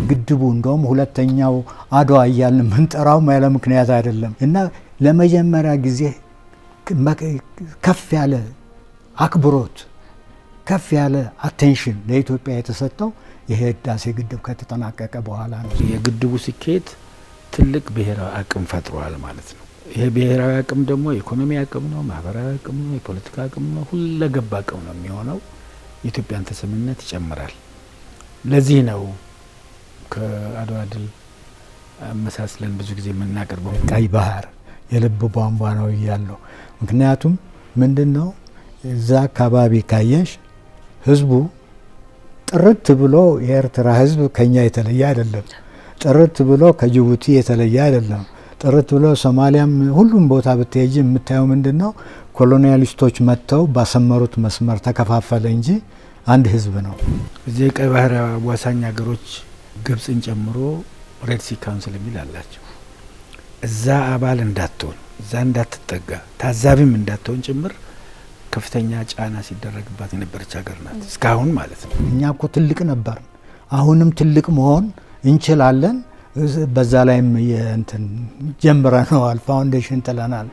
ግድቡ እንደውም ሁለተኛው አድዋ እያልን ምንጠራው ያለ ምክንያት አይደለም እና ለመጀመሪያ ጊዜ ከፍ ያለ አክብሮት ከፍ ያለ አቴንሽን ለኢትዮጵያ የተሰጠው ይሄ ህዳሴ ግድብ ከተጠናቀቀ በኋላ ነው። የግድቡ ስኬት ትልቅ ብሔራዊ አቅም ፈጥሯል ማለት ነው። ይሄ ብሔራዊ አቅም ደግሞ የኢኮኖሚ አቅም ነው፣ ማህበራዊ አቅም ነው፣ የፖለቲካ አቅም ነው፣ ሁለገብ አቅም ነው የሚሆነው። የኢትዮጵያን ተሰሚነት ይጨምራል። ለዚህ ነው ከአድዋ ድል አመሳስለን ብዙ ጊዜ የምናቀርበው ቀይ ባህር የልብ ቧንቧ ነው እያለው። ምክንያቱም ምንድነው እዛ አካባቢ ካየሽ ህዝቡ ጥርት ብሎ የኤርትራ ህዝብ ከኛ የተለየ አይደለም። ጥርት ብሎ ከጅቡቲ የተለየ አይደለም። ጥርት ብሎ ሶማሊያም ሁሉም ቦታ ብትሄጂ የምታየው ምንድነው ኮሎኒያሊስቶች መጥተው ባሰመሩት መስመር ተከፋፈለ እንጂ አንድ ህዝብ ነው። እዚህ ቀይ ባህር አዋሳኝ ሀገሮች ግብጽን ጨምሮ ሬድ ሲ ካውንስል የሚል አላቸው። እዛ አባል እንዳትሆን፣ እዛ እንዳትጠጋ፣ ታዛቢም እንዳትሆን ጭምር ከፍተኛ ጫና ሲደረግባት የነበረች ሀገር ናት እስካሁን ማለት ነው። እኛ እኮ ትልቅ ነበር፣ አሁንም ትልቅ መሆን እንችላለን። በዛ ላይም ጀምረነዋል፣ ፋውንዴሽን ጥለናል።